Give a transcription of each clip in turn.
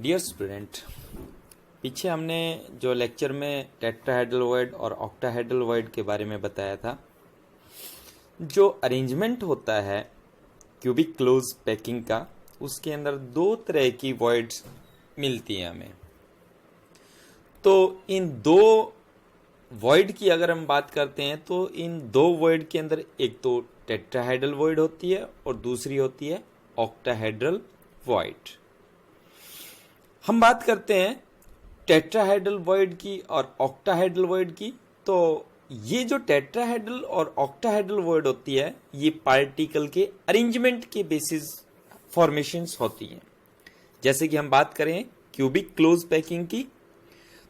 Dear student, पीछे हमने जो लेक्चर में टेट्राहेड्रल वॉइड और ऑक्टाहेड्रल वॉइड के बारे में बताया था, जो अरेंजमेंट होता है क्यूबिक क्लोज पैकिंग का, उसके अंदर दो तरह की वॉइड्स मिलती हैं हमें। तो इन दो वॉइड की अगर हम बात करते हैं तो इन दो वॉइड के अंदर एक तो टेट्राहेड्रल वॉइड होती है और दूसरी होती है ऑक्टाहेड्रल वॉइड। हम बात करते हैं टेट्राहेड्रल वॉइड की और ऑक्टाहेड्रल वॉइड की। तो ये जो टेट्राहेड्रल और ऑक्टाहेड्रल वॉइड होती है, ये पार्टिकल के अरेंजमेंट के बेसिस फॉर्मेशंस होती हैं। जैसे कि हम बात करें क्यूबिक क्लोज पैकिंग की,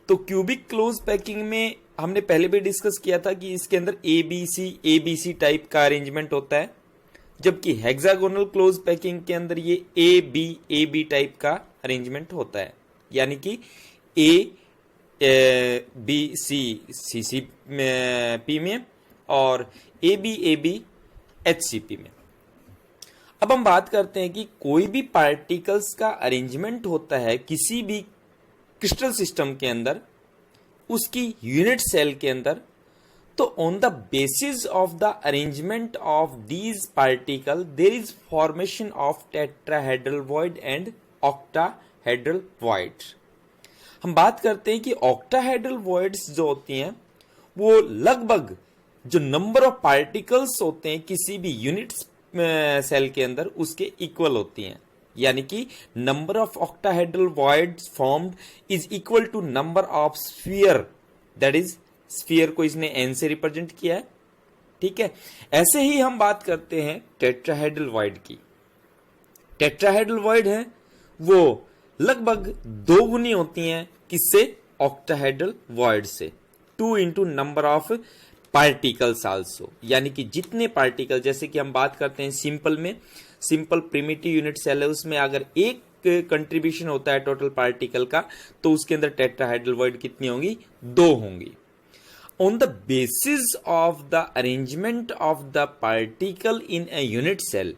तो क्यूबिक क्लोज पैकिंग में हमने पहले भी डिस्कस किया था कि इसके अंदर ABC टाइप का अरेंजमेंट होता है, जबकि हेक्सागोनल क्लोज पैकिंग के अंदर ये AB टाइप का अरेंजमेंट होता है, यानी कि CCP में और AB HCP में। अब हम बात करते हैं कि कोई भी पार्टिकल्स का अरेंजमेंट होता है किसी भी क्रिस्टल सिस्टम के अंदर, उसकी यूनिट सेल के अंदर, तो on the basis of the arrangement of these particle there is formation of tetrahedral void and octahedral void. हम बात करते हैं कि ऑक्टाहेड्रल वॉइड्स जो होती हैं वो लगभग जो नंबर ऑफ पार्टिकल्स होते हैं किसी भी यूनिट सेल के अंदर उसके इक्वल होती हैं, यानी कि number of octahedral voids formed is equal to number of sphere, that is sphere को इसने n से रिप्रेजेंट किया है। ठीक है, ऐसे ही हम बात करते हैं टेट्राहेड्रल वॉइड की। टेट्राहेड्रल वॉइड है वो लगभग दो गुनी होती हैं किससे? ऑक्टाहेड्रल वॉइड से। 2 into number of particles also, यानी कि जितने पार्टिकल, जैसे कि हम बात करते हैं सिंपल में, सिंपल प्रिमिटिव यूनिट सेल है, उसमें अगर एक कंट्रीब्यूशन होता है टोटल पार्टिकल का, तो उसके अंदर टेट्राहेड्रल वॉइड कितनी होंगी? 2 होंगी। On the basis of the arrangement of the particle in a unit cell,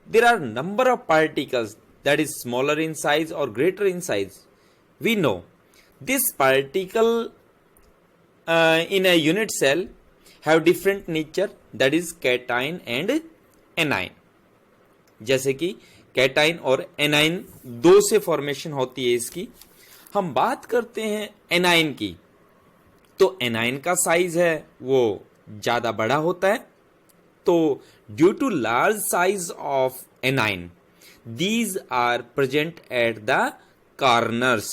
there are number of particles that is smaller in size or greater in size. We know this particle in a unit cell have different nature, that is cation and anion. जैसे कि cation और A9 दो से formation होती है इसकी। हम बात करते हैं एनाइन की, तो एनाइन का साइज है वो ज्यादा बड़ा होता है। तो due to large size of anion these are present at the corners.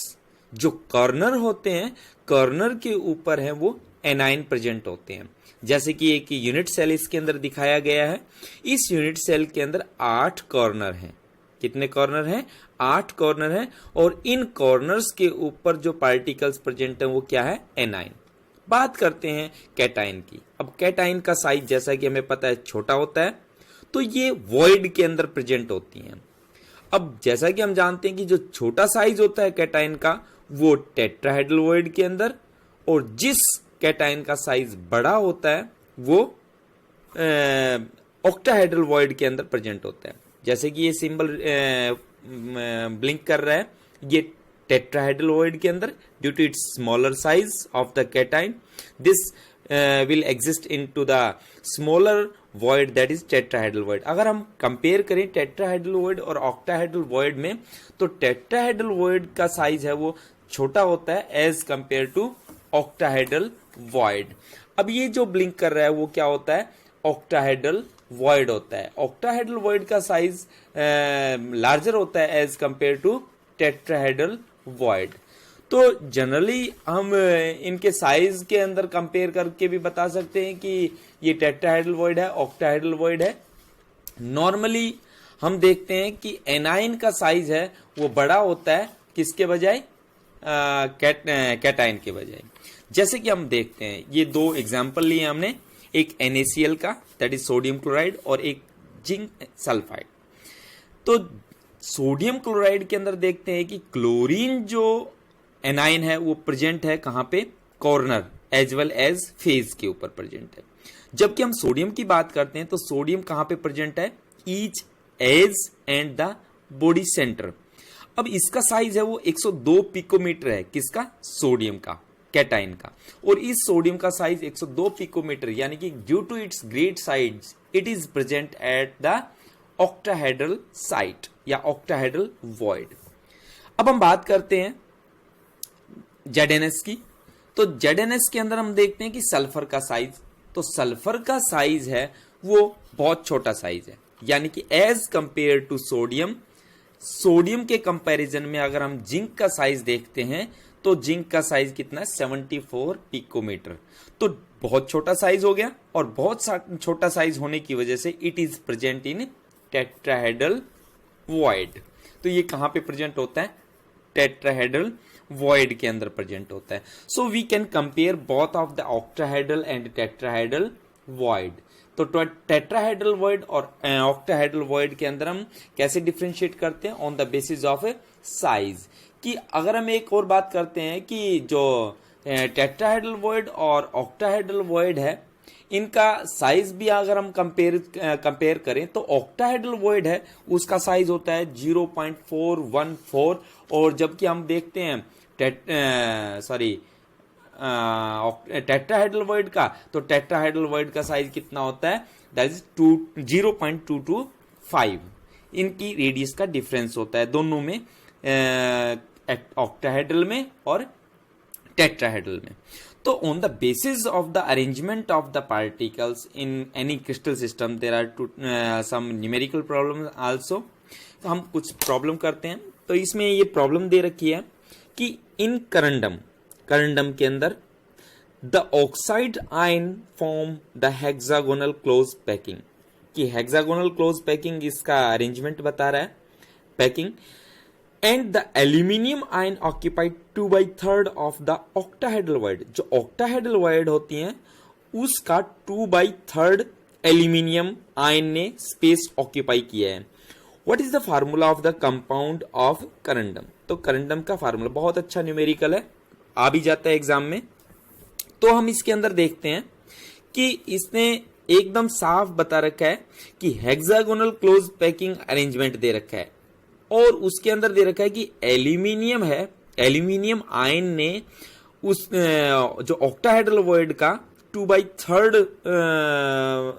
जो कॉर्नर होते हैं, कॉर्नर के ऊपर है वो एनाइन प्रेजेंट होते हैं। जैसे कि एक यूनिट सेल इसके अंदर दिखाया गया है। इस यूनिट सेल के अंदर 8 कॉर्नर हैं। कितने कॉर्नर हैं? 8 कॉर्नर हैं, और इन कॉर्नर्स के ऊपर जो पार्टिकल्स प्रेजेंट हैं वो क्या है? एनाइन। बात करते हैं कैटाइन की। अब कैटाइन का साइज जैसा कि हमें पता है छोटा होता है, तो ये वॉइड के अंदर प्रेजेंट होती हैं। अब जैसा कि हम जानते हैं कि जो छोटा साइज होता है कैटाइन का वो टेट्राहेड्रल वॉइड के अंदर, और जिस कैटाइन का साइज बड़ा होता है वो ऑक्टाहेड्रल वॉइड के अंदर प्रेजेंट होता है। जैसे कि ये सिंबल ब्लिंक कर रहा है, ये टेट्राहेड्रल वॉइड के अंदर due to its smaller size of the cation this will exist into the smaller void, that is tetrahedral void. अगर हम कंपेयर करें टेट्राहेड्रल वॉइड और ऑक्टाहेड्रल वॉइड में, तो टेट्राहेड्रल वॉइड का साइज है वो छोटा होता है as compare to octahedral void. अब ये जो ब्लिंक कर रहा है वो क्या होता है? ऑक्टाहेड्रल वॉइड होता है। ऑक्टाहेड्रल वॉइड का साइज लार्जर होता है as compare to tetrahedral void. तो जनरली हम इनके साइज के अंदर कंपेयर करके भी बता सकते हैं कि ये टेट्राहेड्रल वॉइड है, ऑक्टाहेड्रल वॉइड है। नॉर्मली हम देखते हैं कि एनाइन का साइज है वो बड़ा होता है किसके बजाय? कैटाइन के बजाय। जैसे कि हम देखते हैं, ये दो एग्जाम्पल लिए हमने, एक NaCl का दैट इज सोडियम क्लोराइड और एक जिंक सल्फाइड। तो सोडियम क्लोराइड के अंदर देखते हैं कि क्लोरीन जो एनाइन है वो प्रेजेंट है कहां पे? Corner as well as face के ऊपर प्रेजेंट है। जबकि हम सोडियम की बात करते हैं तो सोडियम कहां पे प्रेजेंट है? Each edge and the body centre. अब इसका साइज है वो 102 पिकोमीटर है, किसका? सोडियम का, कैटाइन का। और इस सोडियम का साइज 102 पिकोमीटर, यानी कि due to its great size it is present at the octahedral site या ऑक्टाहेड्रल वॉइड। अब हम बात करते हैं ZnS की। तो ZnS के अंदर हम देखते हैं कि सल्फर का साइज, तो सल्फर का साइज है वो बहुत छोटा साइज है, यानी कि as compare to sodium, sodium के कंपैरिजन में अगर हम जिंक का साइज देखते हैं तो जिंक का साइज कितना है? 74 पिकोमीटर। तो बहुत छोटा साइज हो गया, और बहुत छोटा साइज होने की वजह से it is present in tetrahedral void. तो ये कहां पे प्रेजेंट होता है? टेट्राहेड्रल वॉइड के अंदर प्रेजेंट होता है। So we can compare both of the octahedral and tetrahedral void. तो टेट्राहेड्रल वॉइड और ऑक्टाहेड्रल वॉइड के अंदर हम कैसे डिफरेंशिएट करते हैं? On the basis of size. कि अगर हम एक और बात करते हैं कि जो टेट्राहेड्रल वॉइड और ऑक्टाहेड्रल वॉइड है, इनका साइज भी अगर हम कंपेयर करें तो ऑक्टाहेड्रल वॉइड है उसका साइज होता है 0.414, और जबकि हम देखते हैं टेट्राहेड्रल वॉइड का, तो टेट्राहेड्रल वॉइड का साइज कितना होता है? That is 0.225। इनकी रेडियस का डिफरेंस होता है दोनों में, ऑक्टाहेड्रल में और टेट्राहेड्रल में। तो on the basis of the arrangement of the particles in any crystal system there are some numerical problem also. तो हम कुछ प्रॉब्लम करते हैं। तो इसमें ये प्रॉब्लम दे रखी है कि इन करंडम के अंदर the oxide ion form the hexagonal close packing, कि हेक्सागोनल क्लोज पैकिंग इसका अरेंजमेंट बता रहा है, packing. And the aluminium ion occupied 2/3 of the octahedral void. जो ऑक्टाहेड्रल वॉइड होती हैं उसका 2/3 एल्यूमिनियम आयन ने स्पेस ऑक्यूपाई किया है। What is the formula of the compound of corundum? तो करंडम का फार्मूला बहुत अच्छा न्यूमेरिकल है, आ भी जाता है एग्जाम में। तो हम इसके अंदर देखते हैं कि इसने एकदम साफ बता रखा है कि hexagonal close packing arrangement they रखा है, और उसके अंदर दे रखा है कि एल्यूमिनियम है, एल्यूमिनियम आयन ने उस जो ऑक्टाहेड्रल वॉइड का 2/3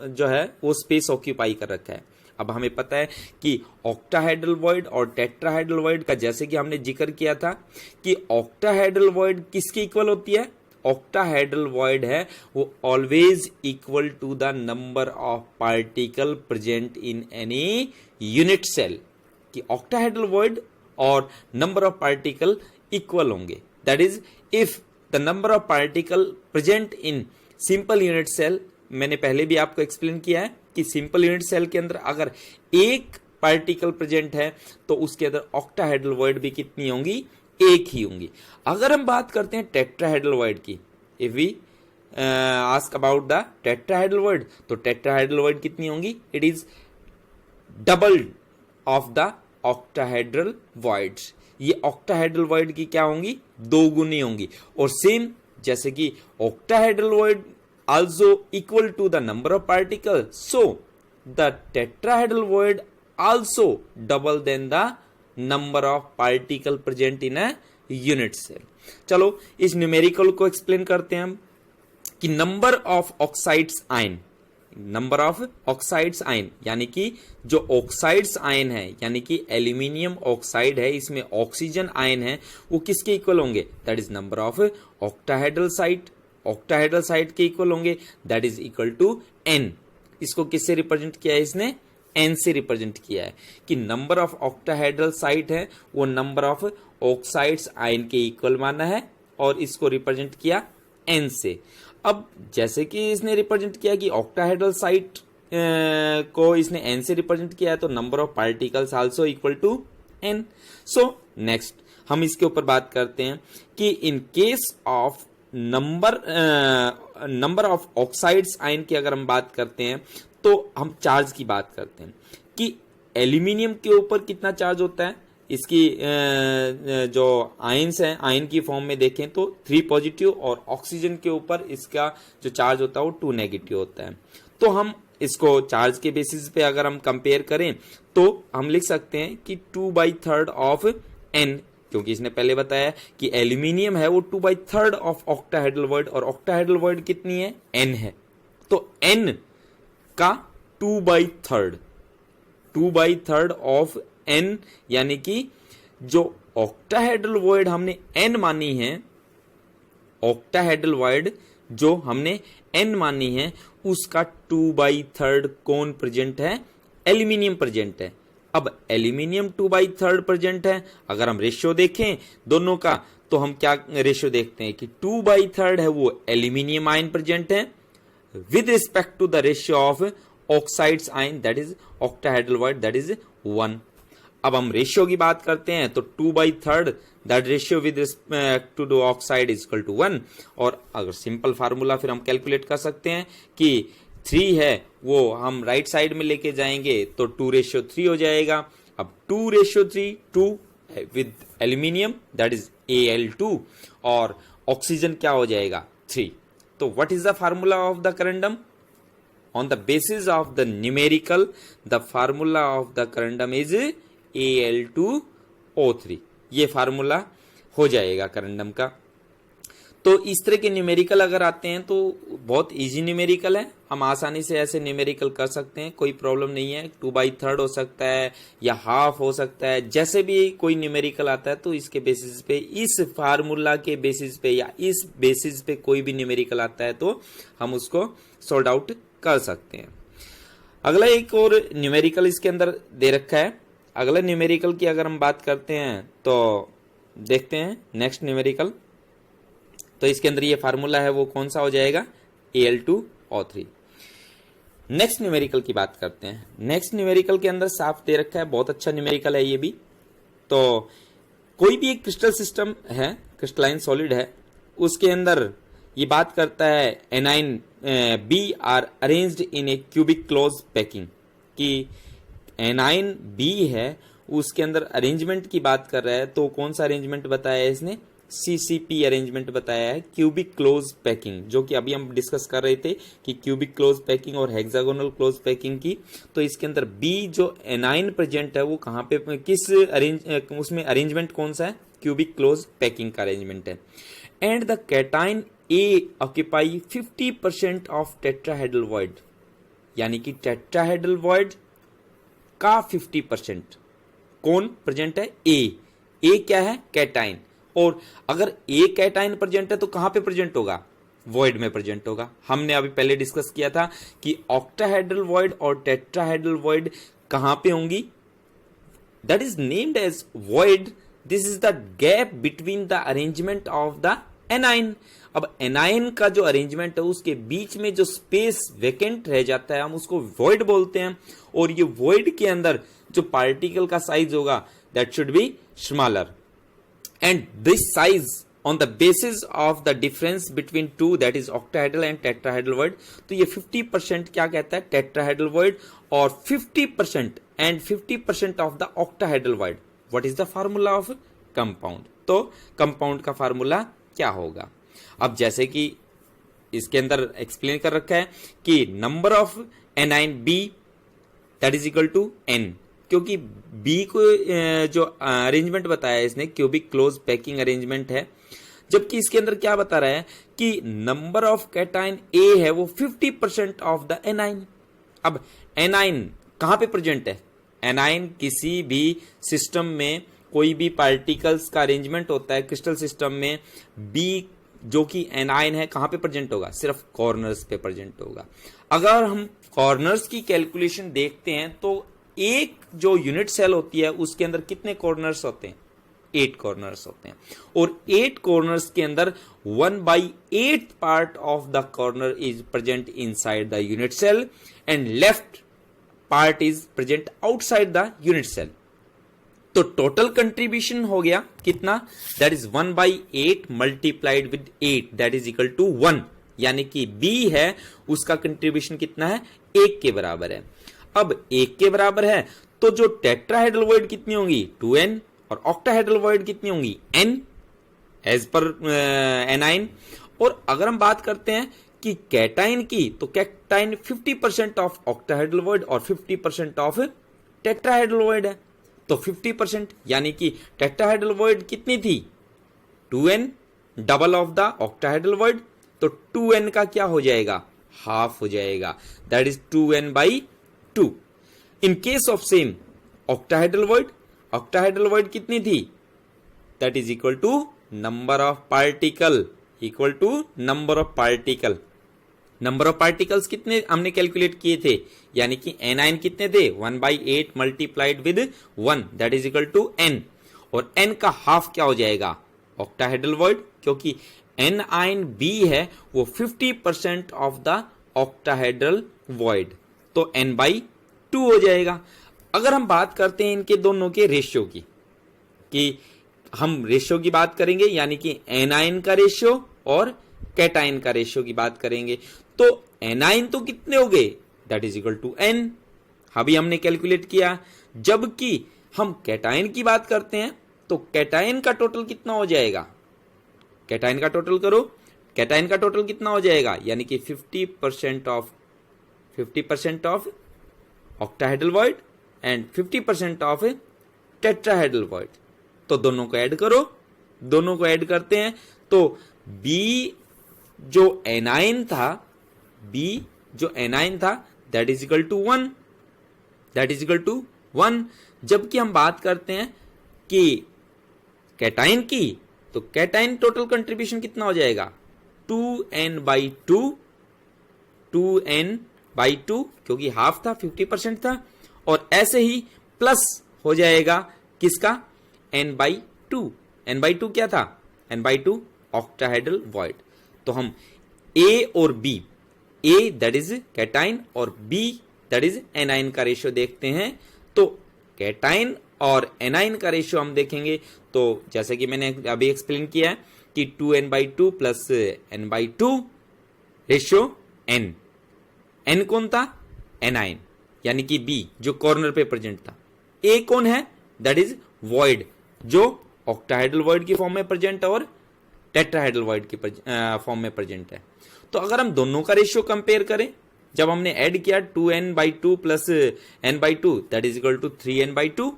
जो है वो स्पेस ऑक्यूपाई कर रखा है। अब हमें पता है कि ऑक्टाहेड्रल वॉइड और टेट्राहेड्रल वॉइड का, जैसे कि हमने जिक्र किया था कि ऑक्टाहेड्रल वॉइड किसके इक्वल होती है? ऑक्टाहेड्रल वॉइड है वो always equal to the number of particle present in any unit cell. कि ऑक्टाहेड्रल वॉइड और नंबर ऑफ पार्टिकल इक्वल होंगे, that is if the number of particle present in simple unit cell. मैंने पहले भी आपको explain किया है कि सिंपल यूनिट सेल के अंदर अगर एक पार्टिकल प्रेजेंट है तो उसके अंदर ऑक्टाहेड्रल वॉइड भी कितनी होंगी? एक ही होंगी। अगर हम बात करते हैं टेट्राहेड्रल वॉइड की, if we ask about the tetrahedral void, तो टेट्राहेड्रल वॉइड कितनी होंगी? It is double of the octahedral voids. ये ऑक्टाहेड्रल वॉइड की क्या होंगी? 2 गुनी होंगी। और सेम जैसे कि octahedral void also equal to the number of particles, so the tetrahedral void also double than the number of particle present in a unit cell। चलो इस न्यूमेरिकल को एक्सप्लेन करते हैं हम कि number of oxides ion, number of oxides ion यानी कि जो ऑक्साइड्स आयन है, यानी कि एल्यूमिनियम ऑक्साइड है, इसमें ऑक्सीजन आयन है, वो किसके इक्वल होंगे? That is number of octahedral site, octahedral site के इक्वल होंगे, that is equal to n। इसको किससे रिप्रेजेंट किया है? इसने n से रिप्रेजेंट किया है कि नंबर ऑफ ऑक्टाहेड्रल साइट है वो नंबर ऑफ ऑक्साइड्स आयन के इक्वल माना है, और इसको रिप्रेजेंट किया n से। अब जैसे कि इसने रिप्रेजेंट किया कि ऑक्टाहेड्रल साइट को इसने n से रिप्रेजेंट किया है, तो number of particles also equal to n। So next हम इसके ऊपर बात करते हैं कि in case of number of oxides ion की अगर हम बात करते हैं तो हम चार्ज की बात करते हैं कि एल्यूमिनियम के ऊपर कितना चार्ज होता है। इसकी जो आयन्स हैं, आयन की फॉर्म में देखें तो 3 पॉजिटिव, और ऑक्सीजन के ऊपर इसका जो चार्ज होता है वो 2 नेगेटिव होता है। तो हम इसको चार्ज के बेसिस पे अगर हम कंपेयर करें तो हम लिख सकते हैं कि 2/3 ऑफ N, क्योंकि इसने पहले बताया कि एल्यूमिनियम है वो 2/3 ऑफ ऑक्टाहेड्रल वॉइड, और ऑक्टाहेड्रल वॉइड कितनी है, N है, तो N का 2/3 ऑफ N, यानी कि जो ऑक्टाहेड्रल वॉइड हमने N मानी है, ऑक्टाहेड्रल वॉइड जो हमने N मानी है, उसका 2/3 कौन प्रेजेंट है, एल्यूमिनियम प्रेजेंट है। अब एल्यूमिनियम 2/3 प्रेजेंट है, अगर हम रेशियो देखें दोनों का, तो हम क्या रेशियो देखते हैं कि 2/3 है वो एल्यूमिनियम आयन प्रेजेंट है with respect to the ratio of oxides ion, that is octahedral void, that is 1। अब हम रेशियो की बात करते हैं तो 2/3 that ratio with respect to the oxide is equal to 1, और अगर सिंपल फार्मूला फिर हम कैलकुलेट कर सकते हैं कि 3 है वो हम राइट साइड में लेके जाएंगे तो 2:3 हो जाएगा। अब 2:3 2 with aluminium that is Al2, और ऑक्सीजन क्या हो जाएगा 3। तो what is the formula of the corundum? On the basis of the numerical the formula of the corundum is Al2O3, ये फार्मूला हो जाएगा करंडम का। तो इस तरह के न्यूमेरिकल अगर आते हैं तो बहुत इजी न्यूमेरिकल है, हम आसानी से ऐसे न्यूमेरिकल कर सकते हैं, कोई प्रॉब्लम नहीं है। 2/3 हो सकता है या हाफ हो सकता है, जैसे भी कोई न्यूमेरिकल आता है तो इसके बेसिस पे, इस फार्मूला के बेसिस पे या इस बेसिस पे कोई भी न्यूमेरिकल आता है तो हम उसको सॉर्ट आउट कर सकते हैं। अगला एक और न्यूमेरिकल इसके अंदर दे रखा है। अगला न्यूमेरिकल की अगर हम बात करते हैं तो देखते हैं नेक्स्ट न्यूमेरिकल, तो इसके अंदर ये फार्मूला है वो कौन सा हो जाएगा, Al2O3। नेक्स्ट न्यूमेरिकल की बात करते हैं। नेक्स्ट न्यूमेरिकल के अंदर साफ दे रखा है, बहुत अच्छा न्यूमेरिकल है ये भी। तो कोई भी एक क्रिस्टल सिस्टम है, क्रिस्टलाइन सॉलिड है, उसके अंदर ये बात करता है anion B are arranged in a cubic close packing, कि एनाइन बी है उसके अंदर अरेंजमेंट की बात कर रहा है, तो कौन सा अरेंजमेंट बताया है इसने, CCP अरेंजमेंट बताया है, क्यूबिक क्लोज पैकिंग, जो कि अभी हम डिस्कस कर रहे थे कि क्यूबिक क्लोज पैकिंग और हेक्सागोनल क्लोज पैकिंग की। तो इसके अंदर B जो एनाइन प्रेजेंट है वो कहाँ पे, किस उसमें अरेंजमेंट कौन सा है, क्यूबिक क्लोज पैकिंग का अरेंजमेंट है। And the cation A occupy 50% of tetrahedral void, यानी कि टेट्राहेड्रल वॉइड का 50% कौन प्रेजेंट है, A क्या है, कैटाइन, और अगर A कैटाइन प्रेजेंट है तो कहां पे प्रेजेंट होगा, वॉइड में प्रेजेंट होगा। हमने अभी पहले डिस्कस किया था कि ऑक्टाहेड्रल वॉइड और टेट्राहेड्रल वॉइड कहां पे होंगी, that is named as void. This is the gap between the arrangement of the anion. अब एनाइन का जो अरेंजमेंट है उसके बीच में जो स्पेस वेकेंट रह जाता है हम उसको वॉइड बोलते हैं, और ये वॉइड के अंदर जो पार्टिकल का साइज होगा that should be smaller, and this size on the basis of the difference between two, that is octahedral and tetrahedral void। तो ये 50% क्या कहता है, tetrahedral void, और 50% and 50% of the octahedral void। what is the formula of compound? तो compound का formula क्या होगा? अब जैसे कि इसके अंदर एक्सप्लेन कर रखा है कि number of anion B that is equal to N, क्योंकि B को जो अरेंजमेंट बताया है इसने क्यूबिक क्लोज पैकिंग अरेंजमेंट है, जबकि इसके अंदर क्या बता रहा है कि नंबर ऑफ कैटाइन A है वो 50% ऑफ द एनाइन। अब एनाइन कहां पे प्रेजेंट है, एनाइन किसी भी सिस्टम में कोई भी पार्टिकल्स का अरेंजमेंट होता है क्रिस्टल सिस्टम में, B जो कि एनाइन है कहां पे प्रेजेंट होगा, सिर्फ कॉर्नर्स पे प्रेजेंट होगा। अगर हम कॉर्नर्स की कैलकुलेशन देखते हैं तो एक जो यूनिट सेल होती है उसके अंदर कितने कॉर्नर्स होते हैं, 8 कॉर्नर्स होते हैं, और 8 कॉर्नर्स के अंदर 1/8 part of the corner is present inside the unit cell and left part is present outside the unit cell. तो टोटल कंट्रीब्यूशन हो गया कितना, that is 1/8 multiplied with 8 that is equal to 1, यानी कि B है उसका कंट्रीब्यूशन कितना है, 1 के बराबर है। अब 1 के बराबर है तो जो टेट्राहेड्रल वॉइड कितनी होंगी, 2N, और ऑक्टाहेड्रल वॉइड कितनी होंगी, N एज पर एनाइन। और अगर हम बात करते हैं कि कैटाइन की, तो कैटाइन 50% ऑफ ऑक्टाहेड्रल वॉइड और 50% ऑफ टेट्राहेड्रल वॉइड है। तो 50%, यानी कि टेट्राहेड्रल वॉइड कितनी थी 2n, double of the octahedral void, तो 2n का क्या हो जाएगा, हाफ हो जाएगा, that is 2n/2। In case of same octahedral void, octahedral void कितनी थी, that is equal to number of particle, equal to number of particle. Number of particles कितने हमने कैलकुलेट किए थे, यानी कि एनाइन कितने थे 1/8 multiplied with 1, that is equal to n, और n का हाफ क्या हो जाएगा ऑक्टाहेड्रल वॉइड, क्योंकि एनाइन B है वो 50% ऑफ द ऑक्टाहेड्रल वॉइड, तो n/2 हो जाएगा। अगर हम बात करते हैं इनके दोनों के रेशियो की, कि हम रेशियो की बात करेंगे, यानी कि एनाइन का रेशियो और कैटाइन का रेशियो की बात करेंगे, तो एनाइन तो कितने हो गए, that is equal to n, अभी हमने कैलकुलेट किया। जबकि हम कैटाइन की बात करते हैं तो कैटाइन का टोटल कितना हो जाएगा, कैटाइन का टोटल करो, कैटाइन का टोटल कितना हो जाएगा, यानी कि 50% of octahedral void and 50% of tetrahedral void, तो दोनों को ऐड करो, दोनों को ऐड करते हैं तो B जो एनाइन था, B जो एनाइन था that is equal to 1, that is equal to 1। जबकि हम बात करते हैं कि कैटाइन की, तो कैटाइन टोटल कंट्रीब्यूशन कितना हो जाएगा 2n/2, 2n/2, क्योंकि हाफ था 50% था, और ऐसे ही प्लस हो जाएगा किसका n/2, n/2 क्या था, n/2 ऑक्टाहेड्रल वॉइड। तो हम A और B, A that is cation और B दैट इज एनाइन का रेशियो देखते हैं, तो कैटाइन और एनाइन का रेशियो हम देखेंगे, तो जैसे कि मैंने अभी एक्सप्लेन किया है कि 2n/2 plus n/2 ratio n, n कौन था एनाइन, यानी कि B जो कॉर्नर पे प्रेजेंट था, A कौन है दैट इज वॉइड जो ऑक्टाहेड्रल वॉइड की फॉर्म में प्रेजेंट है और टेट्राहेड्रल वॉइड की फॉर्म में प्रेजेंट है। तो अगर हम दोनों का रेशियो कंपेयर करें, जब हमने ऐड किया 2n/2 plus n/2 that is equal to 3n/2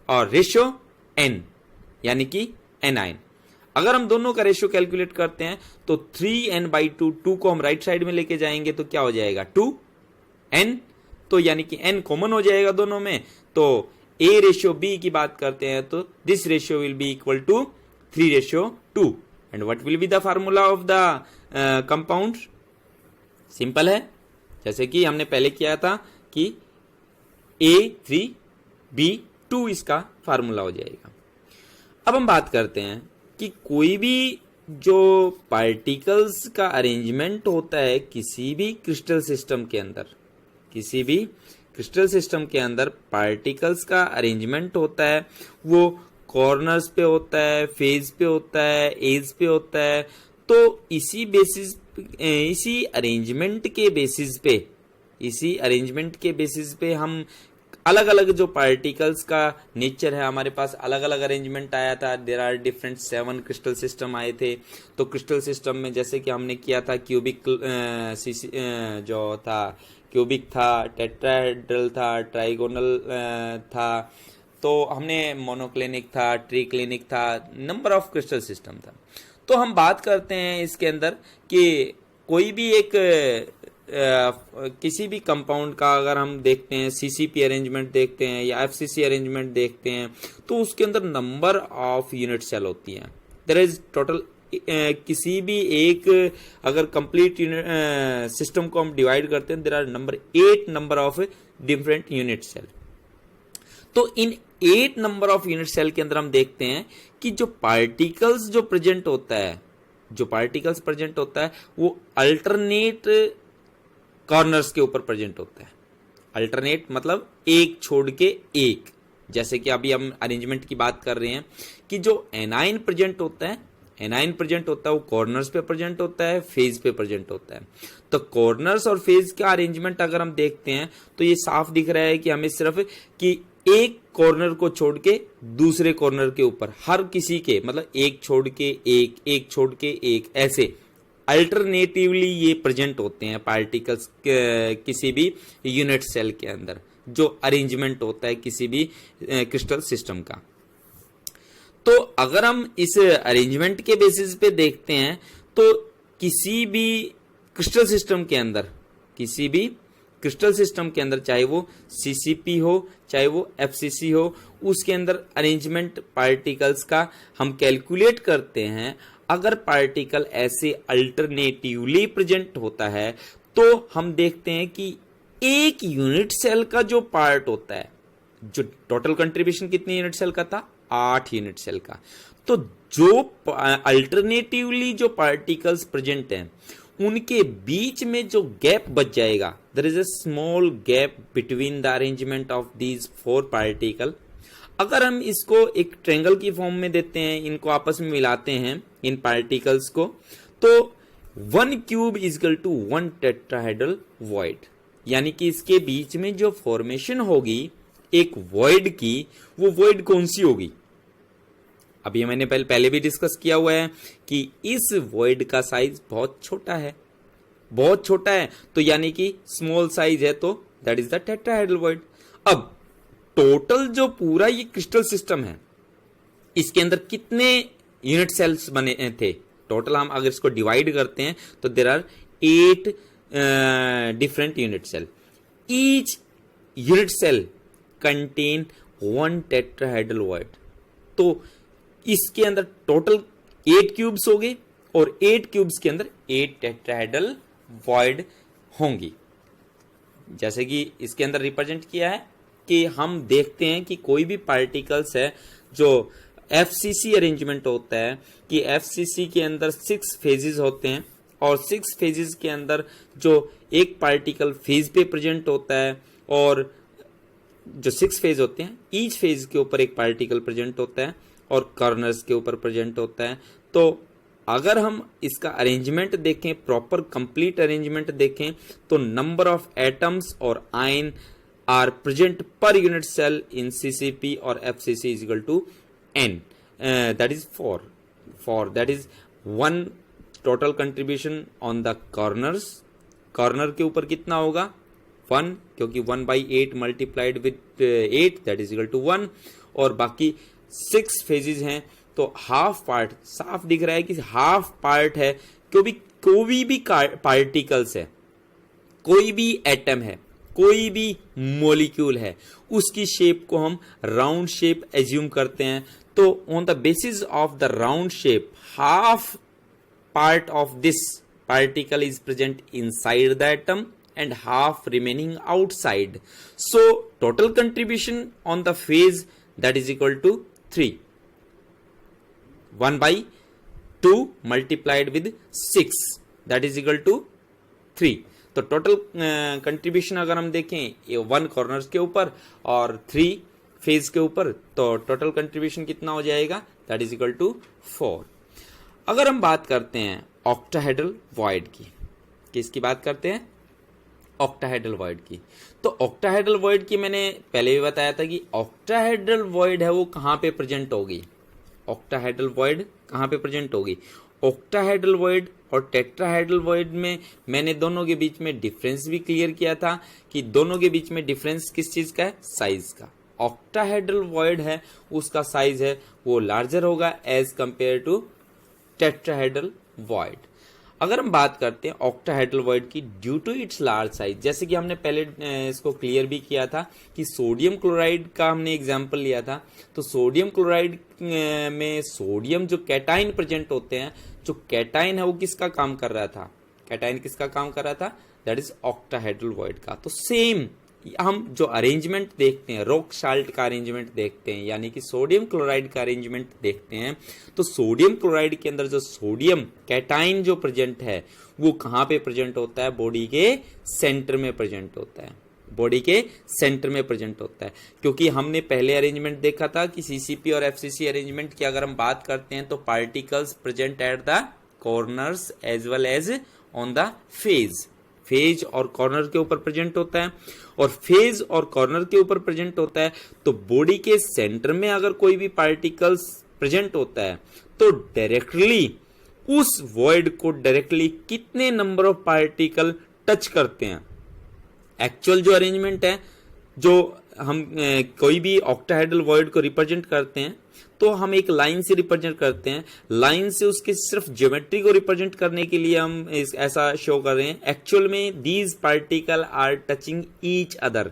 और रेशियो n यानी कि एनाइन, अगर हम दोनों का रेशियो कैलकुलेट करते हैं तो 3n/2, 2 को हम राइट साइड में लेके जाएंगे तो क्या हो जाएगा 2n, तो यानी कि n कॉमन हो जाएगा दोनों में, तो A रेशियो B की बात करते हैं तो this ratio will be equal to 3:2, and what will be the formula of the compound, simple है, जैसे कि हमने पहले किया था कि A3B2 इसका फार्मूला हो जाएगा। अब हम बात करते हैं कि कोई भी जो पार्टिकल्स का अरेंजमेंट होता है किसी भी क्रिस्टल सिस्टम के अंदर, किसी भी क्रिस्टल सिस्टम के अंदर पार्टिकल्स का अरेंजमेंट होता है, वो कॉर्नर्स पे होता है, फेज पे होता है, एज पे होता है, तो इसी अरेंजमेंट के बेसिस पे हम अलग अलग जो पार्टिकल्स का नेचर है, हमारे पास अलग अलग अरेंजमेंट आया था, there are different 7 crystal system आए थे। तो क्रिस्टल सिस्टम में जैसे कि हमने किया था क्यूबिक जो था क्यूबिक था, टेट्राहेड्रल था, ट्राइगोनल था, तो हमने मोनोक्लिनिक था, ट्रीक्लिनिक था, नंबर ऑफ क्रिस्टल सिस्टम था। तो हम बात करते हैं इसके अंदर कि कोई भी एक किसी भी कंपाउंड का अगर हम देखते हैं सीसीपी अरेंजमेंट देखते हैं या एफसीसी अरेंजमेंट देखते हैं तो उसके अंदर नंबर ऑफ यूनिट सेल होती हैं। देयर इज टोटल किसी भी एक अगर कंप्लीट सिस्टम को हम डिवाइड करते हैं there are 8 number of different unit cell. तो इन 8 नंबर ऑफ यूनिट सेल के अंदर हम देखते हैं कि जो पार्टिकल्स प्रेजेंट होता है वो अल्टरनेट कॉर्नर्स के ऊपर प्रेजेंट होता है। अल्टरनेट मतलब एक छोड़ के एक, जैसे कि अभी हम अरेंजमेंट की बात कर रहे हैं कि जो एनाइन प्रेजेंट होता है वो कॉर्नर्स पे प्रेजेंट होता है, फेज पे प्रेजेंट होता है। तो कॉर्नर्स और फेज का अरेंजमेंट अगर हम देखते हैं तो ये साफ दिख रहा है कि हमें सिर्फ कि एक कॉर्नर को छोड़ के दूसरे कॉर्नर के ऊपर हर किसी के मतलब एक छोड़ के एक छोड़ के एक, ऐसे अल्टरनेटिवली ये प्रेजेंट होते हैं पार्टिकल्स किसी भी यूनिट सेल के अंदर। जो अरेंजमेंट होता है किसी भी क्रिस्टल सिस्टम का। तो अगर हम इस अरेंजमेंट के बेसिस पे देखते हैं तो किसी भी क्रिस्टल सिस्टम के अंदर, किसी भी क्रिस्टल सिस्टम के अंदर, चाहे वो सीसीपी हो चाहे वो एफसीसी हो, उसके अंदर अरेंजमेंट पार्टिकल्स का हम कैलकुलेट करते हैं। अगर पार्टिकल ऐसे अल्टरनेटिवली प्रेजेंट होता है तो हम देखते हैं कि एक यूनिट सेल का जो पार्ट होता है, जो टोटल कंट्रीब्यूशन कितनी यूनिट सेल का था, 8 यूनिट सेल का, तो जो अल्टरनेटिवली जो पार्टिकल्स प्रेजेंट हैं उनके बीच में जो गैप बच जाएगा, there is a small gap between the arrangement of these 4 particle. अगर हम इसको एक ट्रायंगल की फॉर्म में देते हैं, इनको आपस में मिलाते हैं इन पार्टिकल्स को, तो 1 cube is equal to 1 tetrahedral void, यानी कि इसके बीच में जो फॉर्मेशन होगी एक वॉइड की, वो वॉइड कौन सी होगी? अभी मैंने पहले भी डिस्कस किया हुआ है कि इस वॉइड का साइज बहुत छोटा है, बहुत छोटा है, तो यानी कि स्मॉल साइज है, तो that is the tetrahedral void. अब टोटल जो पूरा ये क्रिस्टल सिस्टम है, इसके अंदर कितने यूनिट सेल्स बने थे टोटल? हम अगर इसको डिवाइड करते हैं तो there are 8 different unit cell. Each unit cell contain 1 tetrahedral void. तो इसके अंदर टोटल 8 क्यूब्स हो गए और 8 क्यूब्स के अंदर 8 टेट्राहेड्रल वॉइड होंगी। जैसे कि इसके अंदर रिप्रेजेंट किया है कि हम देखते हैं कि कोई भी पार्टिकल्स है जो एफसीसी अरेंजमेंट होता है, कि एफसीसी के अंदर 6 फेजेस होते हैं और 6 फेजेस के अंदर जो एक पार्टिकल फेज पे प्रेजेंट होता है, और जो 6 फेज होते हैं ईच फेज के ऊपर एक पार्टिकल प्रेजेंट होता है और कॉर्नर्स के ऊपर प्रेजेंट होता है। तो अगर हम इसका अरेंजमेंट देखें, प्रॉपर कंप्लीट अरेंजमेंट देखें, तो नंबर ऑफ एटम्स और ion are present per unit cell in CCP और FCC is equal to n, that is 4 that is 1 total contribution on the corners. Corner के ऊपर कितना होगा? 1, क्योंकि 1/8 multiplied with 8 that is equal to 1, और बाकी 6 phases हैं, तो हाफ पार्ट साफ दिख रहा है कि हाफ पार्ट है, क्योंकि कोई भी पार्टिकल्स है, कोई भी एटम है, कोई भी मॉलिक्यूल है, उसकी शेप को हम राउंड शेप एज्यूम करते हैं। तो on the basis of the round shape, half part of this particle is present inside the atom and half remaining outside. So total contribution on the phase that is equal to 3. 1/2 multiplied with 6 that is equal to 3. तो total contribution अगर हम देखें 1 corners के ऊपर और 3 phase के ऊपर, तो टोटल कंट्रीब्यूशन कितना हो जाएगा? That is equal to 4। अगर हम बात करते हैं ऑक्टाहेड्रल वॉइड की, किसकी बात करते हैं? ऑक्टाहेड्रल वॉइड की। तो ऑक्टाहेड्रल वॉइड की मैंने पहले भी बताया था कि ऑक्टाहेड्रल वॉइड है वो कहां पे प्रेजेंट होगी? ऑक्टाहेड्रल वॉइड कहां पे प्रेजेंट होगी? ऑक्टाहेड्रल वॉइड और टेट्राहेड्रल वॉइड में मैंने दोनों के बीच में डिफरेंस भी क्लियर किया था कि दोनों के बीच में डिफरेंस किस चीज का है? साइज का। ऑक्टाहेड्रल वॉइड है उसका साइज है वो लार्जर होगा as compare to tetrahedral void. अगर हम बात करते हैं ऑक्टाहेड्रल वॉइड की due to its large size, जैसे कि हमने पहले इसको क्लियर भी किया था कि सोडियम क्लोराइड का हमने एग्जांपल लिया था। तो सोडियम क्लोराइड में सोडियम जो कैटाइन प्रेजेंट होते हैं, जो कैटाइन है वो किसका काम कर रहा था? कैटाइन किसका काम कर रहा था? दैट इज ऑक्टाहेड्रल वॉइड का। तो सेम हम जो अरेंजमेंट देखते हैं, रॉक साल्ट का अरेंजमेंट देखते हैं, यानी कि सोडियम क्लोराइड का अरेंजमेंट देखते हैं, तो सोडियम क्लोराइड के अंदर जो सोडियम कैटाइन जो प्रेजेंट है वो कहां पे प्रेजेंट होता है? बॉडी के सेंटर में प्रेजेंट होता है, बॉडी के सेंटर में प्रेजेंट होता है। क्योंकि हमने पहले अरेंजमेंट देखा था कि सीसीपी और एफसीसी अरेंजमेंट की अगर हम बात करते हैं तो particles present at the corners as well as on the face. Face और कॉर्नर के ऊपर प्रेजेंट होता है, और फेज और कॉर्नर के ऊपर प्रेजेंट होता है। तो बॉडी के सेंटर में अगर कोई भी पार्टिकल्स प्रेजेंट होता है तो डायरेक्टली उस वॉइड को डायरेक्टली कितने नंबर ऑफ पार्टिकल टच करते हैं? एक्चुअल जो अरेंजमेंट है जो हम कोई भी ऑक्टाहेड्रल वॉइड को रिप्रेजेंट करते हैं तो हम एक लाइन से रिप्रेजेंट करते हैं। लाइन से उसके सिर्फ ज्योमेट्री को रिप्रेजेंट करने के लिए हम ऐसा शो कर रहे हैं। एक्चुअल में these particle are touching each other,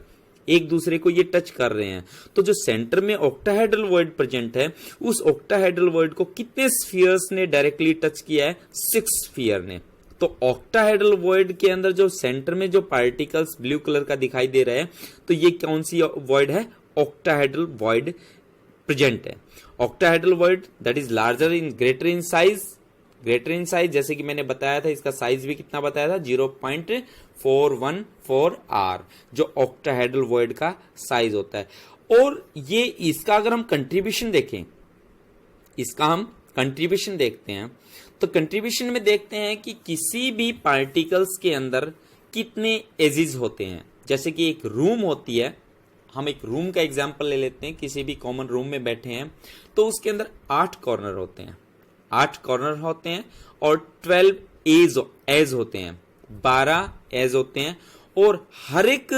एक दूसरे को ये टच कर रहे हैं। तो जो सेंटर में ऑक्टाहेड्रल वॉइड प्रेजेंट है, उस ऑक्टाहेड्रल वॉइड को कितने स्फीयर्स ने डायरेक्टली टच किया है? 6 स्फीयर ने। तो ऑक्टाहेड्रल वॉइड के अंदर जो सेंटर में जो पार्टिकल्स ब्लू कलर का दिखाई दे रहा है, तो ये कौन सी वॉइड है? ऑक्टाहेड्रल वॉइड प्रेजेंट है। Octahedral void that is larger in greater in size, greater in size जैसे कि मैंने बताया था, इसका साइज भी कितना बताया था? 0.414 आर, जो ऑक्टाहेड्रल वॉइड का साइज होता है। और ये इसका अगर हम कंट्रीब्यूशन देखें, इसका हम कंट्रीब्यूशन देखते हैं, तो कंट्रीब्यूशन में देखते हैं कि किसी भी पार्टिकल्स के अंदर कितने एजेस होते हैं। जैसे कि एक रूम होती है, हम एक रूम का एग्जांपल ले लेते हैं। किसी भी कॉमन रूम में बैठे हैं तो उसके अंदर 8 कॉर्नर होते हैं, 8 कॉर्नर होते हैं और 12 एज होते हैं, 12 एज होते हैं। और हर एक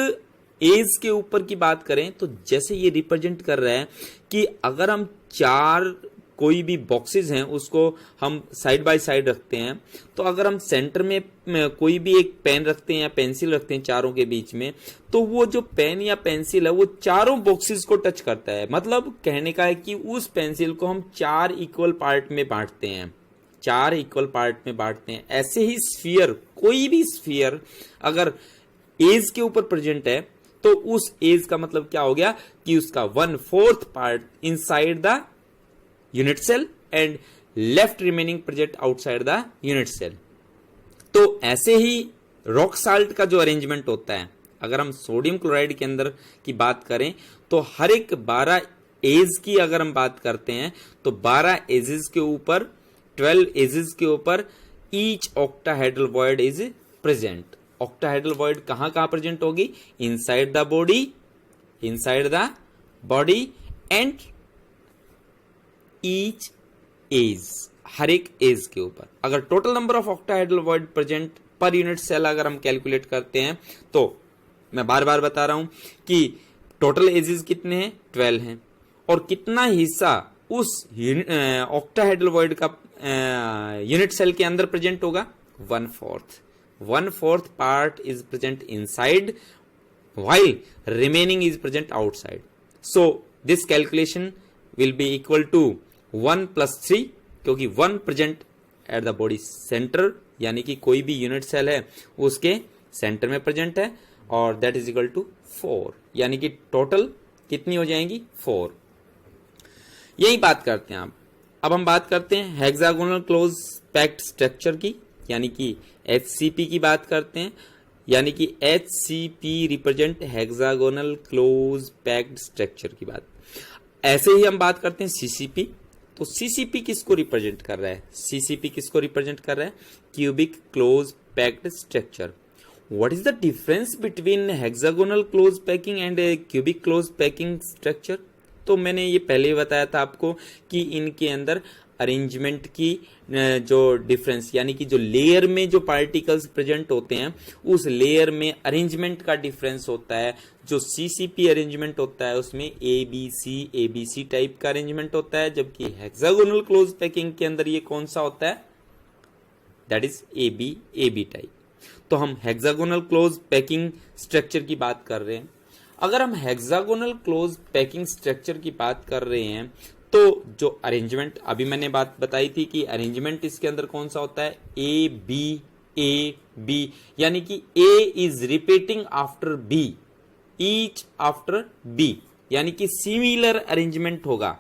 एज के ऊपर की बात करें तो जैसे ये रिप्रेजेंट कर रहा है कि अगर हम 4 कोई भी बॉक्सेस हैं उसको हम साइड बाय साइड रखते हैं, तो अगर हम सेंटर में कोई भी एक पेन रखते हैं या पेंसिल रखते हैं चारों के बीच में, तो वो जो पेन या पेंसिल है वो चारों बॉक्सेस को टच करता है। मतलब कहने का है कि उस पेंसिल को हम 4 इक्वल पार्ट में बांटते हैं, 4 इक्वल पार्ट में बांटते हैं। ऐसे ही स्फीयर, कोई भी स्फीयर अगर एज के ऊपर प्रेजेंट है तो उस एज का मतलब क्या हो गया कि उसका 1/4 part inside the unit cell and left remaining present outside the unit cell. तो ऐसे ही रॉक साल्ट का जो अरेंजमेंट होता है, अगर हम सोडियम क्लोराइड के अंदर की बात करें तो हर एक 12 एज की अगर हम बात करते हैं तो 12 एजेस के ऊपर, 12 एजेस के ऊपर each octahedral void is present. Octahedral void कहां कहां प्रेजेंट होगी? Inside the body, inside the body and each edge, हर एक एज के ऊपर। अगर total number of octahedral void present per unit cell अगर हम कैलकुलेट करते हैं तो मैं बार बार बता रहा हूं कि टोटल एजेस कितने हैं? 12 हैं। और कितना हिस्सा उस ऑक्टाहेड्रल वॉइड का यूनिट सेल के अंदर प्रेजेंट होगा? 1/4 part is present inside while remaining is present outside. So this calculation will be equal to 1 plus 3, क्योंकि 1 present at the body center, यानी कि कोई भी यूनिट सेल है उसके सेंटर में प्रेजेंट है, और दैट इज इक्वल टू 4, यानी कि टोटल कितनी हो जाएंगी? 4। यही बात करते हैं अब हम बात करते हैं हेक्सागोनल क्लोज पैक्ड स्ट्रक्चर की, यानी कि HCP की बात करते हैं। यानी कि HCP represent hexagonal close packed structure की बात। ऐसे ही हम बात करते हैं CCP। तो CCP किसको रिप्रेजेंट कर रहा है? CCP किसको रिप्रेजेंट कर रहा है? Cubic close packed structure. What is the difference between hexagonal close packing and cubic close packing structure? तो मैंने ये पहले ही बताया था आपको कि इनके अंदर अरेंजमेंट की जो डिफरेंस, यानी कि जो लेयर में जो पार्टिकल्स प्रेजेंट होते हैं उस लेयर में अरेंजमेंट का डिफरेंस होता है। जो CCP अरेंजमेंट होता है उसमें ABC टाइप का अरेंजमेंट होता है, जबकि हेक्सागोनल क्लोज पैकिंग के अंदर ये कौन सा होता है? That is AB type. तो हम हेक्सागोनल क्लोज पैकिंग स्ट्रक्चर की बात कर रहे हैं। अगर हम हेक्सागोनल क्लोज पैकिंग स्ट्रक्चर की बात कर रहे हैं तो जो अरेंजमेंट अभी मैंने बात बताई थी कि अरेंजमेंट इसके अंदर कौन सा होता है? A, यानी कि A is repeating after B, each after B, यानी कि सिमिलर अरेंजमेंट होगा।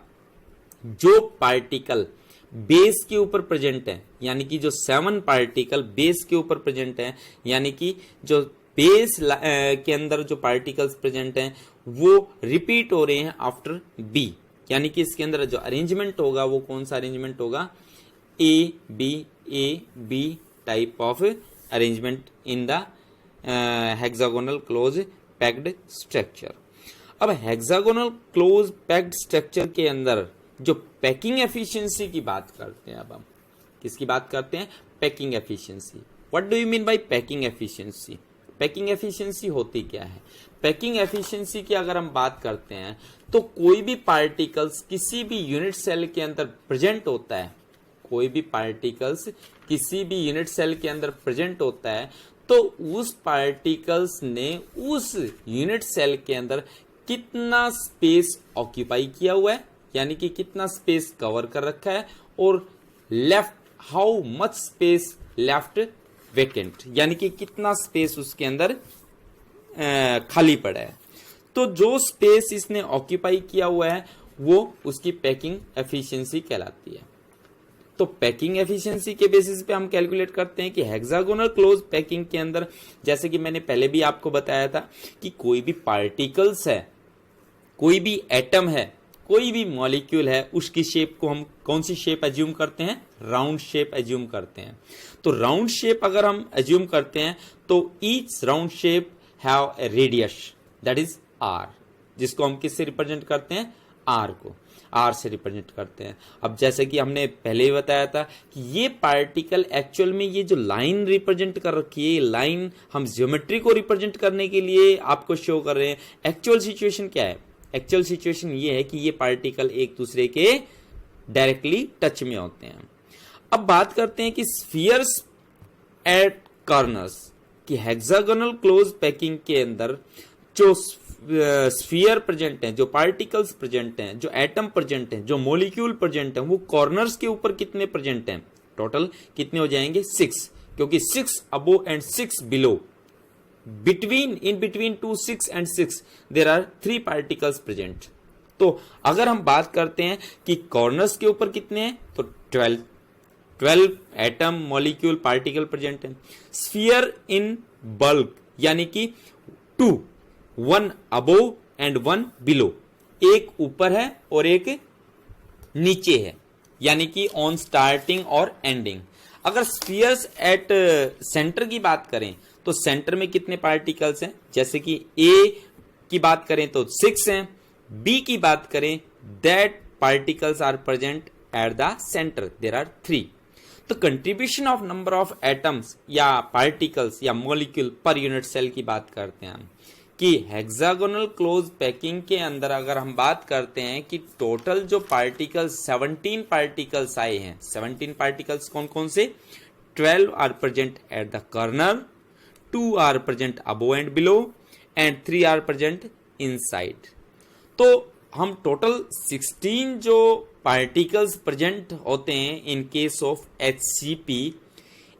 जो पार्टिकल बेस के ऊपर प्रेजेंट है, यानी कि जो 7 पार्टिकल बेस के ऊपर प्रेजेंट है, यानी कि जो बेस के अंदर जो पार्टिकल्स प्रेजेंट हैं वो रिपीट हो रहे हैं आफ्टर B, यानी कि इसके अंदर जो अरेंजमेंट होगा वो कौन सा अरेंजमेंट होगा? A B type of arrangement in the hexagonal close packed structure. अब हेक्सागोनल क्लोज पैक्ड स्ट्रक्चर के अंदर जो पैकिंग एफिशिएंसी की बात करते हैं, अब हम किसकी बात करते हैं? Packing efficiency. What do you mean by packing efficiency? Packing efficiency होती क्या है? पैकिंग एफिशिएंसी की अगर हम बात करते हैं तो कोई भी पार्टिकल्स किसी भी यूनिट सेल के अंदर प्रेजेंट होता है, कोई भी पार्टिकल्स किसी भी यूनिट सेल के अंदर प्रेजेंट होता है तो उस पार्टिकल्स ने उस यूनिट सेल के अंदर कितना स्पेस ऑक्यूपाई किया हुआ है, यानी कि कितना स्पेस कवर कर रखा है, और left how much space left vacant, यानी कि कितना स्पेस उसके अंदर खाली पड़ा है। तो जो स्पेस इसने ऑक्यूपाई किया हुआ है वो उसकी पैकिंग एफिशिएंसी कहलाती है। तो पैकिंग एफिशिएंसी के बेसिस पे हम कैलकुलेट करते हैं कि हेक्सागोनल क्लोज पैकिंग के अंदर, जैसे कि मैंने पहले भी आपको बताया था कि कोई भी पार्टिकल्स है, कोई भी एटम है, कोई भी मॉलिक्यूल है, उसकी शेप को हम कौन सी शेप एज्यूम करते हैं? राउंड शेप एज्यूम करते हैं। तो राउंड शेप अगर हम एज्यूम करते हैं तो each round shape have a radius that is r, जिसको हम किससे रिप्रेजेंट करते हैं? आर को, आर से रिप्रेजेंट करते हैं। अब जैसे कि हमने पहले ही बताया था कि ये पार्टिकल एक्चुअल में ये जो लाइन रिप्रेजेंट कर रखी है, ये लाइन हम ज्योमेट्री को रिप्रेजेंट करने के लिए आपको शो कर रहे हैं। एक्चुअल सिचुएशन क्या है? एक्चुअल सिचुएशन ये है कि ये पार्टिकल एक दूसरे के डायरेक्टली टच में होते हैं। अब बात करते हैं कि स्फीयर्स एट कॉर्नर्स, कि हेक्सागोनल क्लोज पैकिंग के अंदर जो स्फीयर प्रेजेंट हैं, जो पार्टिकल्स प्रेजेंट हैं, जो एटम प्रेजेंट हैं, जो मॉलिक्यूल प्रेजेंट हैं, वो कॉर्नर्स के ऊपर कितने प्रेजेंट हैं? टोटल कितने हो जाएंगे? 6, क्योंकि 6 अबो and 6 below, in between 2 6 and 6 there are 3 particles present। तो अगर हम बात करते हैं कि कॉर्नर्स के ऊपर कितने हैं तो 12 एटम मॉलिक्यूल पार्टिकल प्रेजेंट है। स्फीयर इन बल्क यानी कि 2, 1 अबोव एंड 1 बिलो, एक ऊपर है और एक नीचे है, यानी कि ऑन स्टार्टिंग और एंडिंग। अगर स्फीयर्स एट सेंटर की बात करें तो सेंटर में कितने पार्टिकल्स हैं? जैसे कि ए की बात करें तो 6 हैं, बी की बात करें that particles are present at the centre, there are 3। तो contribution of number of atoms या पार्टिकल्स या मॉलिक्यूल पर यूनिट सेल की बात करते हैं हम, कि हेक्सागोनल क्लोज पैकिंग के अंदर अगर हम बात करते हैं कि टोटल जो पार्टिकल्स 17 पार्टिकल्स आए हैं, 17 पार्टिकल्स कौन कौन से? 12 are present at the corner, 2 are present above and below and 3 are present inside। तो हम टोटल 16 जो पार्टिकल्स प्रेजेंट होते हैं in case of HCP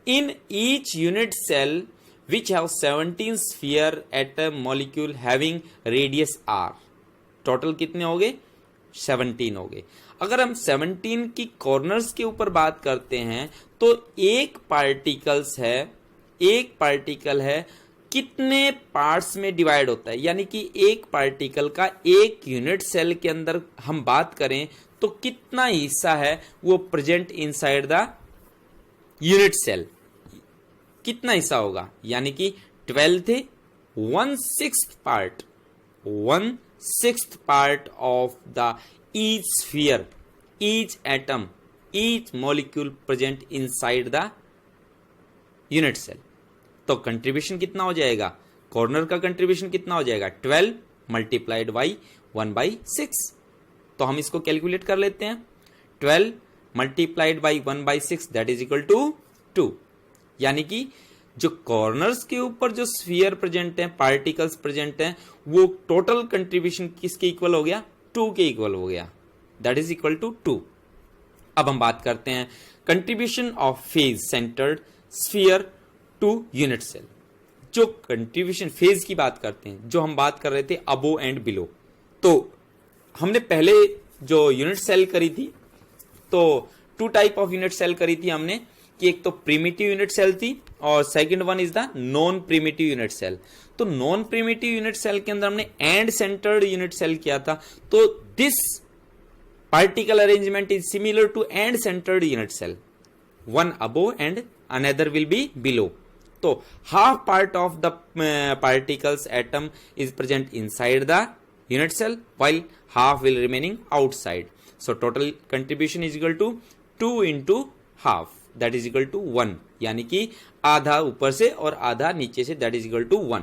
in each unit cell which have 17 sphere atom molecule having radius r। Total कितने हो गए? 17 हो गए। अगर हम 17 की कॉर्नर्स के ऊपर बात करते हैं तो एक पार्टिकल है कितने पार्ट्स में डिवाइड होता है, यानी कि एक पार्टिकल का एक यूनिट सेल के अंदर हम बात करें तो कितना हिस्सा है वो present inside the unit cell, कितना हिस्सा होगा? यानी कि 12 थे, 1/6 part of the each sphere, each atom, each molecule present inside the unit cell. तो कंट्रीब्यूशन कितना हो जाएगा? कॉर्नर का कंट्रीब्यूशन कितना हो जाएगा? 12 मल्टीप्लाइड बाई 1/6। तो हम इसको कैलकुलेट कर लेते हैं। 12 multiplied by 1/6 that is equal to 2। यानी कि जो कॉर्नर्स के ऊपर जो स्फीयर प्रेजेंट है, पार्टिकल्स प्रेजेंट हैं, वो टोटल कंट्रीब्यूशन किसके इक्वल हो गया? 2 के इक्वल हो गया, दैट इज इक्वल टू 2। अब हम बात करते हैं contribution of face centred sphere to unit cell. जो कंट्रीब्यूशन फेज की बात करते हैं, जो हम बात कर रहे थे अबो एंड बिलो, तो हमने पहले जो यूनिट सेल करी थी तो 2 टाइप ऑफ यूनिट सेल करी थी हमने, कि एक तो प्रिमिटिव यूनिट सेल थी और second one is the non primitive unit cell. तो नॉन प्रिमिटिव यूनिट सेल के अंदर हमने एंड सेंटर्ड यूनिट सेल किया था। तो this particle arrangement is similar to end centred unit cell, one above and another will be below। तो half part of the particles atom is present inside the unit cell while half will remaining outside। So total contribution is equal to 2 into half, that is equal to 1। यानी कि आधा ऊपर से और आधा नीचे से, दैट इज इक्वल टू 1।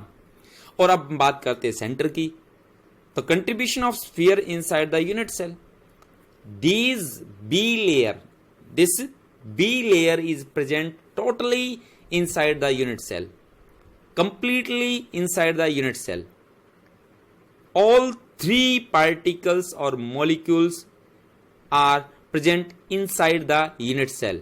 और अब बात करते हैं सेंटर की, तो contribution of sphere inside the unit cell, this B layer is present totally inside the unit cell, completely inside the unit cell. All three particles or molecules are present inside the unit cell.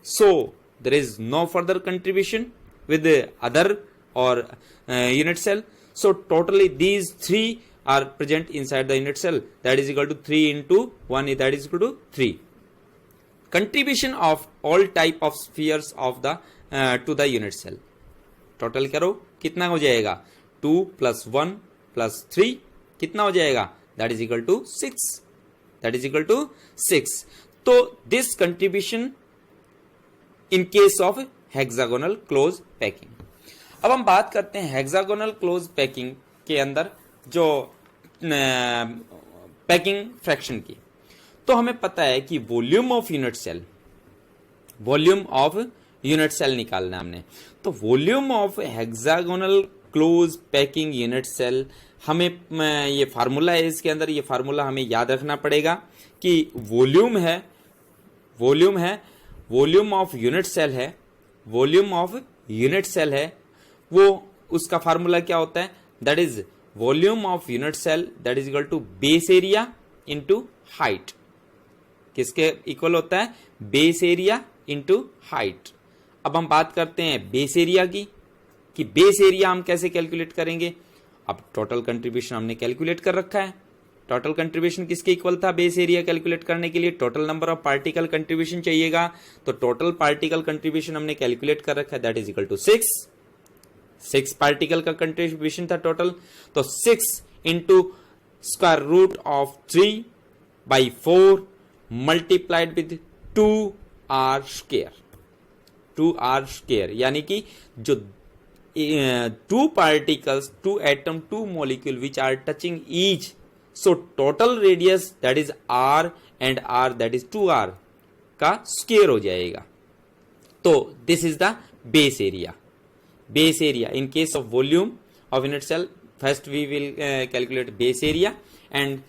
So there is no further contribution with the other or unit cell. So totally these three are present inside the unit cell. That is equal to 3 into 1, that is equal to 3. Contribution of all type of spheres of the to the unit cell. Total करो कितना हो जाएगा, 2 + 1 + 3 कितना हो जाएगा, that is equal to 6, that is equal to 6। तो this contribution in case of hexagonal close packing. अब हम बात करते हैं हेक्सागोनल क्लोज पैकिंग के अंदर जो पैकिंग फ्रैक्शन की। तो हमें पता है कि वॉल्यूम ऑफ यूनिट सेल निकालना हमने, तो volume of hexagonal close packing unit cell, हमें ये फार्मूला है इसके अंदर, ये फार्मूला हमें याद रखना पड़ेगा कि वॉल्यूम ऑफ यूनिट सेल है, वो उसका फार्मूला क्या होता है, that is volume of unit cell that is equal to base area into height. किसके इक्वल होता है, बेस एरिया इनटू हाइट। अब हम बात करते हैं बेस एरिया की, कि बेस एरिया हम कैसे कैलकुलेट करेंगे। अब टोटल कंट्रीब्यूशन हमने कैलकुलेट कर रखा है, टोटल कंट्रीब्यूशन किसके इक्वल था, बेस एरिया कैलकुलेट करने के लिए total number of particle contribution चाहिएगा, तो टोटल पार्टिकल कंट्रीब्यूशन हमने कैलकुलेट कर रखा है, that is equal to 6 particle का कंट्रीब्यूशन था टोटल, तो 6 into square root of 3/4 multiplied with 2r square, यानी कि जो 2 particles, 2 atom, 2 molecule which are touching each, so total radius that is r and r that is 2r का square हो जाएगा। तो this is the base area in case of volume of unit cell. First we will calculate base area and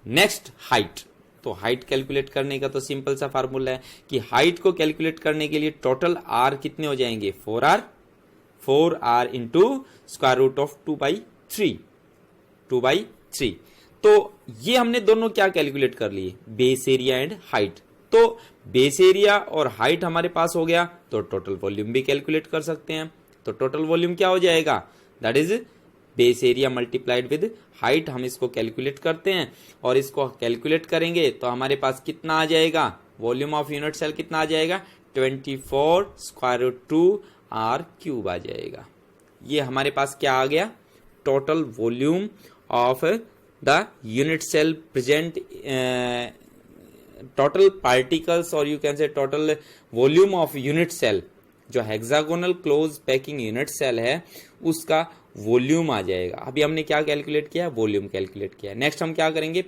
next height. तो height calculate करने का तो simple सा formula है कि हाइट को कैलकुलेट करने के लिए टोटल r कितने हो जाएंगे, 4r into square root of 2/3। तो ये हमने दोनों क्या कैलकुलेट कर लिए, बेस एरिया एंड हाइट। तो बेस एरिया और हाइट हमारे पास हो गया, तो टोटल वॉल्यूम भी कैलकुलेट कर सकते हैं। तो टोटल वॉल्यूम क्या हो जाएगा, that is base area multiplied with height. हम इसको कैलकुलेट करते हैं और इसको कैलकुलेट करेंगे तो हमारे पास कितना आ जाएगा, वॉल्यूम ऑफ यूनिट सेल कितना आ जाएगा, 24 स्क्वायर रूट 2r³ आ जाएगा। ये हमारे पास क्या आ गया, total volume of the unit cell present, total particles और you can say total volume of unit cell, जो hexagonal close packing unit cell है उसका वॉल्यूम आ जाएगा। अभी हमने क्या कैलकुलेट किया, वॉल्यूम कैलकुलेट किया। नेक्स्ट हम क्या करेंगे,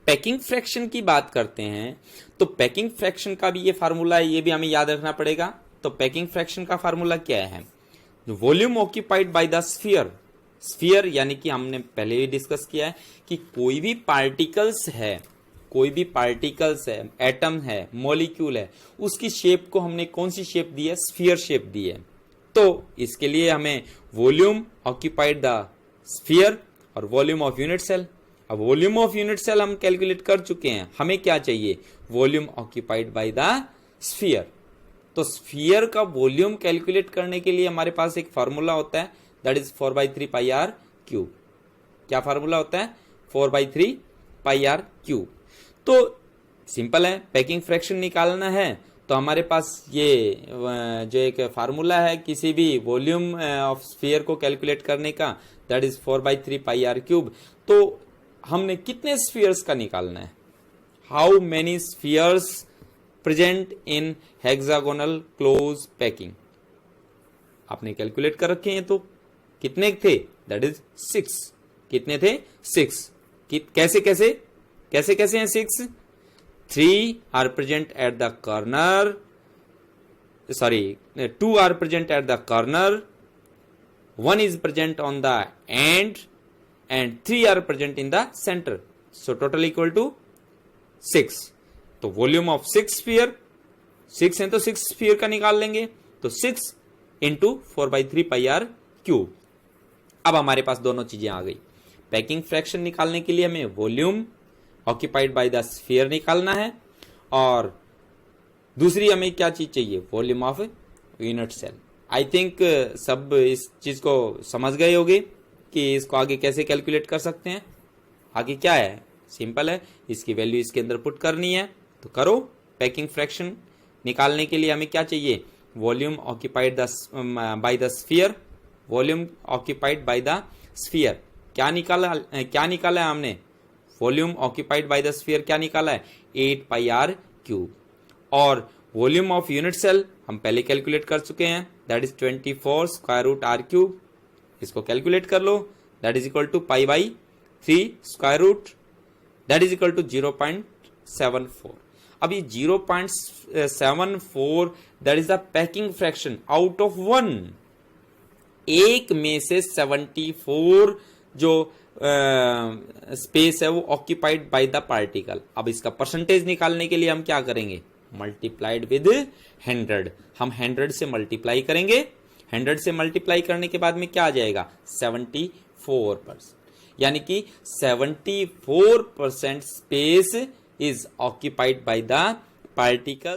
पैकिंग फ्रैक्शन की बात करते हैं। तो पैकिंग फ्रैक्शन का भी ये फार्मूला है, ये भी हमें याद रखना पड़ेगा। तो पैकिंग फ्रैक्शन का फार्मूला क्या है, volume occupied by the sphere, यानी कि हमने पहले भी डिस्कस किया है कि कोई भी पार्टिकल्स है, एटम है, मॉलिक्यूल है, उसकी शेप को हमने कौन सी शेप दी है, स्फीयर शेप दी है। तो इसके लिए हमें वॉल्यूम ऑक्यूपाइड द स्फीयर और वॉल्यूम ऑफ यूनिट सेल। अब वॉल्यूम ऑफ यूनिट सेल हम कैलकुलेट कर चुके हैं, हमें क्या चाहिए, volume occupied by the sphere. तो स्फीयर का वॉल्यूम कैलकुलेट करने के लिए हमारे पास एक फार्मूला होता है, दैट इज 4/3πr³। क्या फार्मूला होता है, 4/3πr³। तो सिंपल है, पैकिंग फ्रैक्शन निकालना है तो हमारे पास ये जो एक फार्मूला है किसी भी वॉल्यूम ऑफ स्फीयर को कैलकुलेट करने का, दैट इज 4/3πr³। तो हमने कितने स्फीयर्स का निकालना है, how many spheres present in hexagonal close packing, आपने कैलकुलेट कर रखे हैं। तो कितने थे, दैट इज 6। कितने थे, 6। कैसे हैं 6, 3 are present at the corner, 2 are present at the corner, 1 is present on the end, and 3 are present in the center. So total equal to 6. तो वॉल्यूम ऑफ 6 स्फीयर, 6 है तो 6 स्फीयर का निकाल लेंगे, तो 6 इंटू 4/3 पाई आर क्यूब। अब हमारे पास दोनों चीजें आ गई। पैकिंग फ्रैक्शन निकालने के लिए हमें volume occupied by the sphere निकालना है, और दूसरी हमें क्या चीज चाहिए, volume of unit cell. I think सब इस चीज को समझ गए होंगे कि इसको आगे कैसे कैलकुलेट कर सकते हैं। आगे क्या है, सिंपल है, इसकी वैल्यू इसके अंदर पुट करनी है, तो करो। पैकिंग फ्रैक्शन निकालने के लिए हमें क्या चाहिए, volume occupied by the sphere, volume occupied by the sphere. क्या निकाला है हमने, volume occupied by the sphere क्या निकाला है, 8 पाई आर क्यूब। और वॉल्यूम ऑफ यूनिट सेल हम पहले कैलकुलेट कर चुके हैं, that is 24 square root r cube. इसको कैलकुलेट कर लो, that is equal to pi by 3 square root, that is equal to 0.74। अब ये 0.74 that is the packing fraction out of 1। एक में से 74 जो स्पेस है वो ऑक्यूपाइड बाय द पार्टिकल। अब इसका परसेंटेज निकालने के लिए हम क्या करेंगे, मल्टीप्लाइड विद 100। हम 100 से मल्टीप्लाई करेंगे, 100 से मल्टीप्लाई करने के बाद में क्या आ जाएगा, 74%, यानी कि 74% space is occupied by the particle.